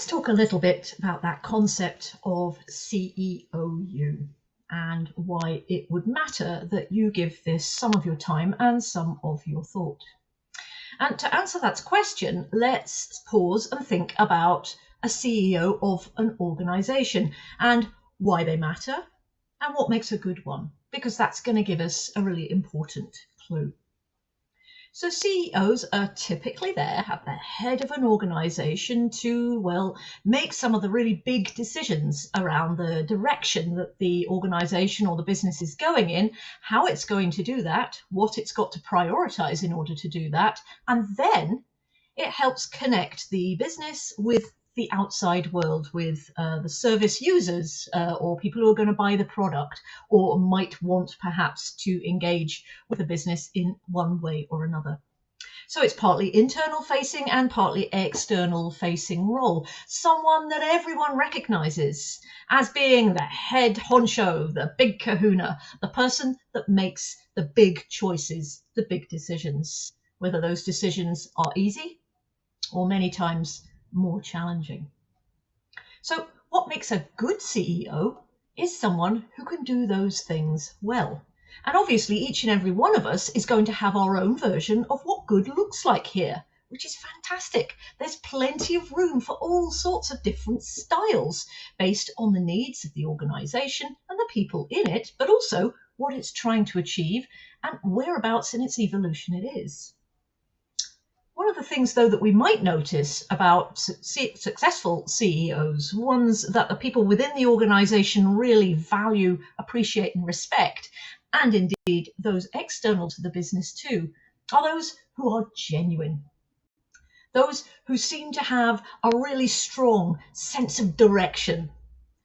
Let's talk a little bit about that concept of CEOU and why it would matter that you give this some of your time and some of your thought. And to answer that question, let's pause and think about a CEO of an organization and why they matter and what makes a good one, because that's going to give us a really important clue. So CEOs are typically there at the head of an organization to, well, make some of the really big decisions around the direction that the organization or the business is going in, how it's going to do that, what it's got to prioritize in order to do that, and then it helps connect the business with the outside world, with the service users or people who are going to buy the product or might want perhaps to engage with the business in one way or another. So it's partly internal facing and partly external facing role. Someone that everyone recognizes as being the head honcho, the big kahuna, the person that makes the big choices, the big decisions, whether those decisions are easy or many times more challenging. So what makes a good CEO is someone who can do those things well. And obviously each and every one of us is going to have our own version of what good looks like here, which is fantastic. There's plenty of room for all sorts of different styles based on the needs of the organization and the people in it, but also what it's trying to achieve and whereabouts in its evolution it is. One of the things, though, that we might notice about successful CEOs, ones that the people within the organization really value, appreciate and respect, and indeed those external to the business too, are those who are genuine. Those who seem to have a really strong sense of direction,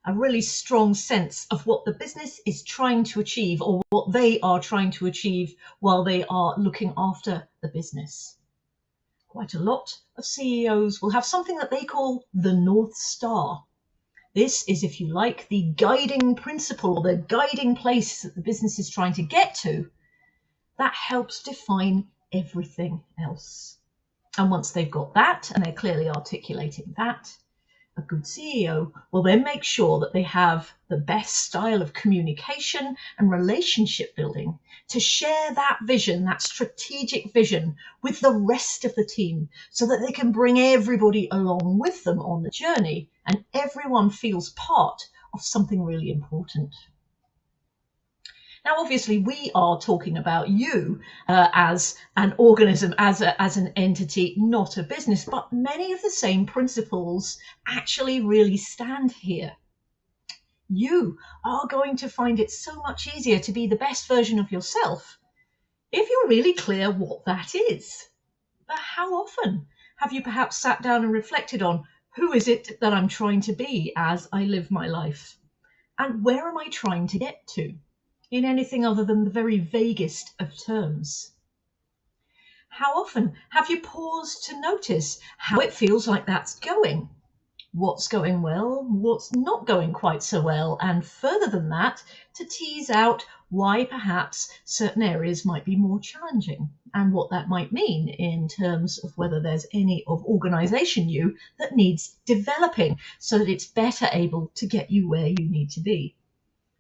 a really strong sense of what the business is trying to achieve or what they are trying to achieve while they are looking after the business. Quite a lot of CEOs will have something that they call the North Star. This is, if you like, the guiding principle, the guiding place that the business is trying to get to. That helps define everything else. And once they've got that, and they're clearly articulating that, a good CEO will then make sure that they have the best style of communication and relationship building to share that vision, that strategic vision, with the rest of the team so that they can bring everybody along with them on the journey and everyone feels part of something really important. Now, obviously, we are talking about you as an organism, as an entity, not a business, but many of the same principles actually really stand here. You are going to find it so much easier to be the best version of yourself if you're really clear what that is. But how often have you perhaps sat down and reflected on who is it that I'm trying to be as I live my life? And where am I trying to get to? In anything other than the very vaguest of terms. How often have you paused to notice how it feels like that's going? What's going well, what's not going quite so well, and further than that, to tease out why perhaps certain areas might be more challenging and what that might mean in terms of whether there's any of organization you that needs developing so that it's better able to get you where you need to be.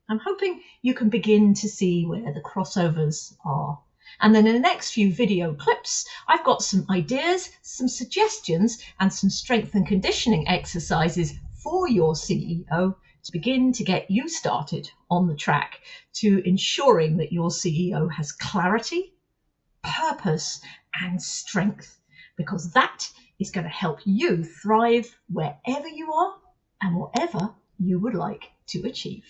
I'm hoping you can begin to see where the crossovers are. And then in the next few video clips, I've got some ideas, some suggestions, and some strength and conditioning exercises for your CEO to begin to get you started on the track to ensuring that your CEO has clarity, purpose, and strength, because that is going to help you thrive wherever you are and whatever you would like to achieve.